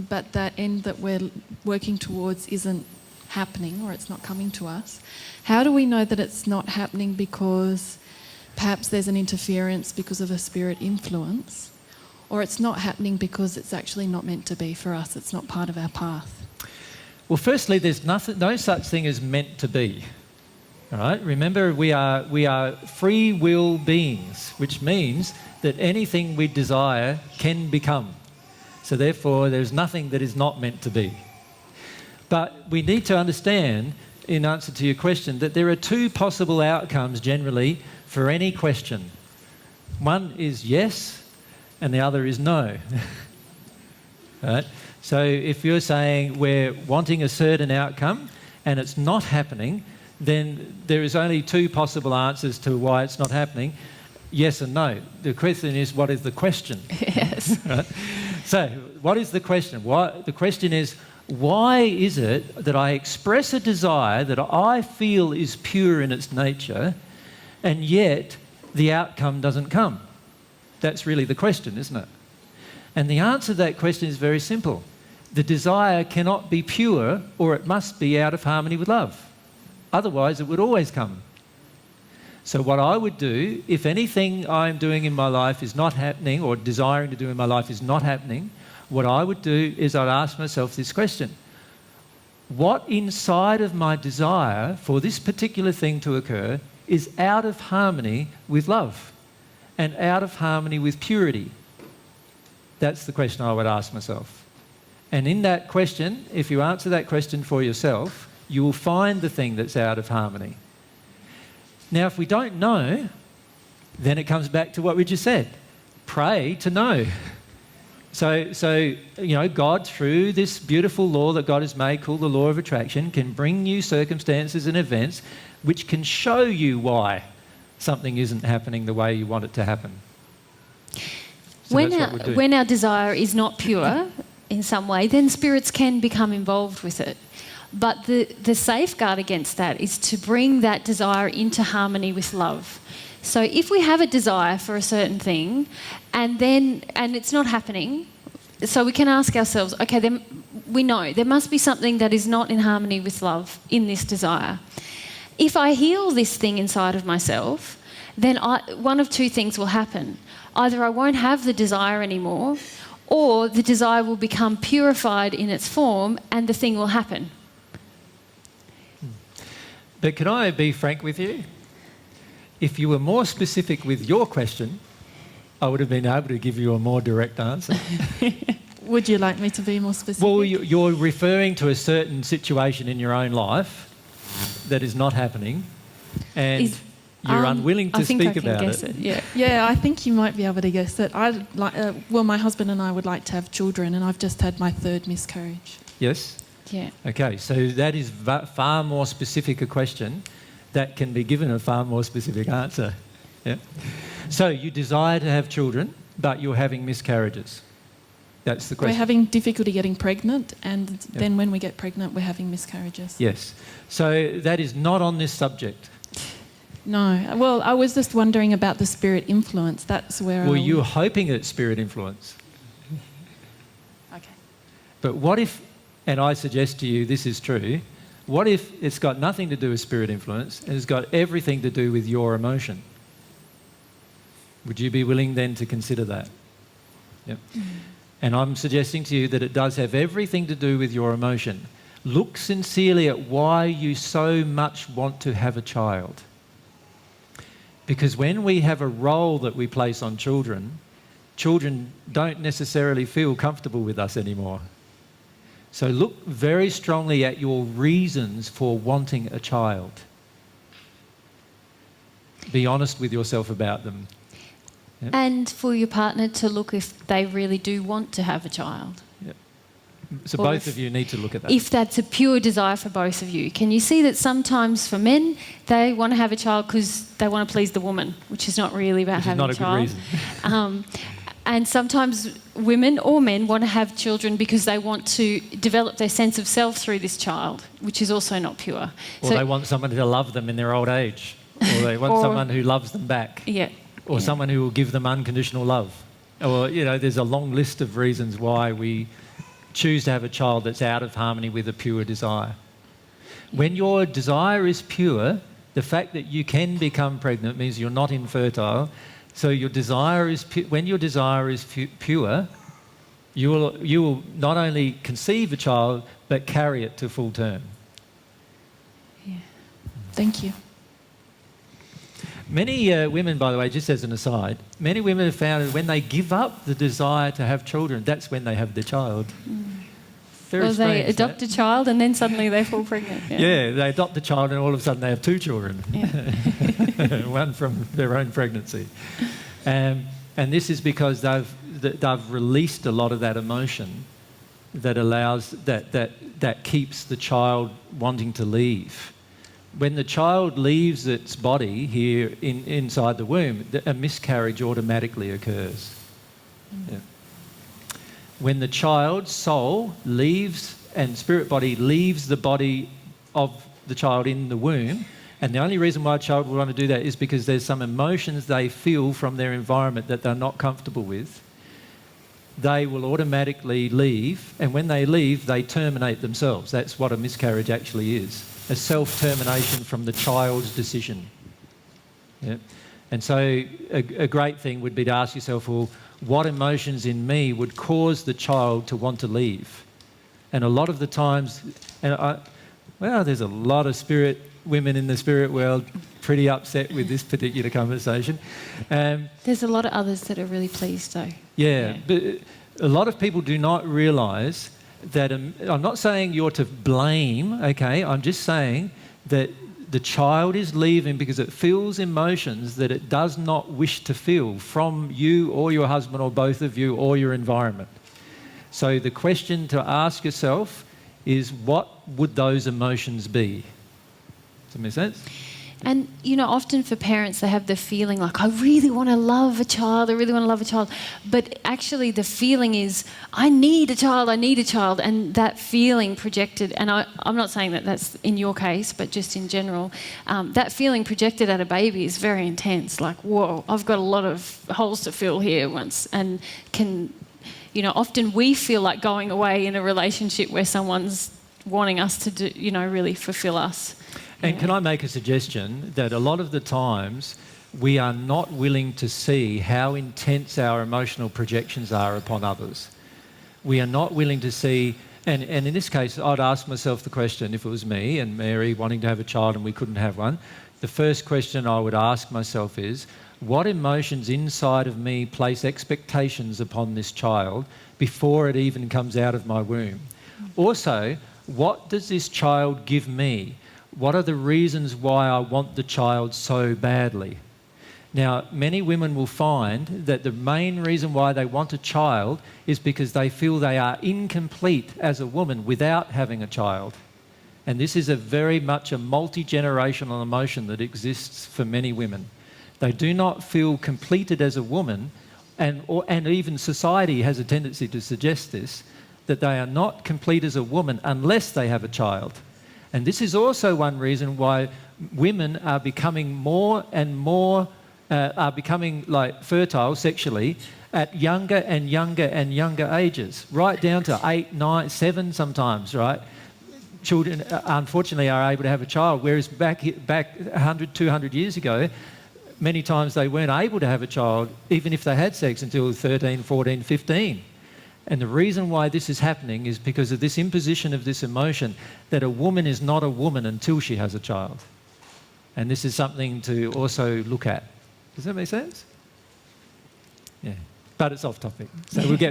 but that end that we're working towards isn't happening, or it's not coming to us. How do we know that it's not happening because perhaps there's an interference because of a spirit influence, or it's not happening because it's actually not meant to be for us, it's not part of our path? Well, firstly, there's no such thing as meant to be. All right? Remember, we are free will beings, which means that anything we desire can become. So therefore, there's nothing that is not meant to be. But we need to understand, in answer to your question, that there are two possible outcomes generally for any question. One is yes, and the other is no. Right? So if you're saying we're wanting a certain outcome and it's not happening, then there is only two possible answers to why it's not happening, yes and no. The question is, what is the question? Yes. Right? So what is the question? The question is, why is it that I express a desire that I feel is pure in its nature, and yet the outcome doesn't come? That's really the question, isn't it? And the answer to that question is very simple. The desire cannot be pure, or it must be out of harmony with love. Otherwise, it would always come. So what I would do, if anything I'm doing in my life is not happening, or desiring to do in my life is not happening, what I would do is I'd ask myself this question. What inside of my desire for this particular thing to occur is out of harmony with love and out of harmony with purity? That's the question I would ask myself. And in that question, if you answer that question for yourself, you will find the thing that's out of harmony. Now, if we don't know, then it comes back to what we just said. Pray to know. So God, through this beautiful law that God has made called the law of attraction, can bring you circumstances and events which can show you why something isn't happening the way you want it to happen. So when our desire is not pure in some way, then spirits can become involved with it. But the safeguard against that is to bring that desire into harmony with love. So if we have a desire for a certain thing and it's not happening, so we can ask ourselves, okay, then we know there must be something that is not in harmony with love in this desire. If I heal this thing inside of myself, then one of two things will happen. Either I won't have the desire anymore, or the desire will become purified in its form and the thing will happen. But can I be frank with you? If you were more specific with your question, I would have been able to give you a more direct answer. Would you like me to be more specific? Well, you're referring to a certain situation in your own life that is not happening, and you're unwilling to speak about it. Yeah, I think you might be able to guess it. My husband and I would like to have children, and I've just had my third miscarriage. Yes? Yeah. Okay, so that is far more specific a question that can be given a far more specific answer. Yeah. So you desire to have children, but you're having miscarriages. That's the question. We're having difficulty getting pregnant, and then when we get pregnant, we're having miscarriages. Yes. So that is not on this subject. No. Well, I was just wondering about the spirit influence. That's where Well, you're hoping it's spirit influence. Okay. But what if, and I suggest to you this is true, what if it's got nothing to do with spirit influence and it's got everything to do with your emotion? Would you be willing then to consider that? Yep. And I'm suggesting to you that it does have everything to do with your emotion. Look sincerely at why you so much want to have a child. Because when we have a role that we place on children, children don't necessarily feel comfortable with us anymore. So look very strongly at your reasons for wanting a child. Be honest with yourself about them. Yep. And for your partner to look if they really do want to have a child. Yep. So both of you need to look at that. If that's a pure desire for both of you. Can you see that sometimes for men, they want to have a child because they want to please the woman, which is not really about having a child. Which is not a good reason. And sometimes women or men want to have children because they want to develop their sense of self through this child, which is also not pure. Or they want somebody to love them in their old age. Or they want someone who loves them back. Yeah. Or someone who will give them unconditional love. Or, there's a long list of reasons why we choose to have a child that's out of harmony with a pure desire. When your desire is pure, the fact that you can become pregnant means you're not infertile. So your desire is when your desire is pure, you will not only conceive a child but carry it to full term. Yeah. Thank you. Many women, by the way, just as an aside, many women have found that when they give up the desire to have children, that's when they have their child. Very Or they strange, adopt a child and then suddenly they fall pregnant. Yeah, they adopt a child and all of a sudden they have 2 children. Yeah. One from their own pregnancy. And this is because they've released a lot of that emotion that allows, that keeps the child wanting to leave. When the child leaves its body here inside the womb, a miscarriage automatically occurs. Yeah. When the child's soul leaves and spirit body leaves the body of the child in the womb, and the only reason why a child would want to do that is because there's some emotions they feel from their environment that they're not comfortable with, they will automatically leave, and when they leave, they terminate themselves. That's what a miscarriage actually is, a self-termination from the child's decision. Yeah? And so a great thing would be to ask yourself, well, what emotions in me would cause the child to want to leave? And a lot of the times, there's a lot of women in the spirit world pretty upset with this particular conversation. There's a lot of others that are really pleased though. Yeah, but a lot of people do not realise that, I'm not saying you're to blame, okay, I'm just saying that the child is leaving because it feels emotions that it does not wish to feel from you or your husband or both of you or your environment. So the question to ask yourself is, what would those emotions be? Does that make sense? And, often for parents, they have the feeling like, I really want to love a child, But actually the feeling is, I need a child. And that feeling projected, and I'm not saying that that's in your case, but just in general, that feeling projected at a baby is very intense. Like, whoa, I've got a lot of holes to fill here and often we feel like going away in a relationship where someone's wanting us to do, really fulfill us. And can I make a suggestion that a lot of the times we are not willing to see how intense our emotional projections are upon others. We are not willing to see, and in this case, I'd ask myself the question, if it was me and Mary wanting to have a child and we couldn't have one, the first question I would ask myself is, what emotions inside of me place expectations upon this child before it even comes out of my womb? Also, what does this child give me? What are the reasons why I want the child so badly? Now, many women will find that the main reason why they want a child is because they feel they are incomplete as a woman without having a child. And this is very much a multi-generational emotion that exists for many women. They do not feel completed as a woman, and even society has a tendency to suggest this, that they are not complete as a woman unless they have a child. And this is also one reason why women are becoming more and more, like fertile sexually at younger and younger ages, right down to 8, 9, 7 sometimes, right? Children, unfortunately, are able to have a child, whereas back 100, 200 years ago, many times they weren't able to have a child, even if they had sex, until 13, 14, 15. And the reason why this is happening is because of this imposition of this emotion that a woman is not a woman until she has a child. And this is something to also look at. Does that make sense? Yeah. But it's off topic. So we'll get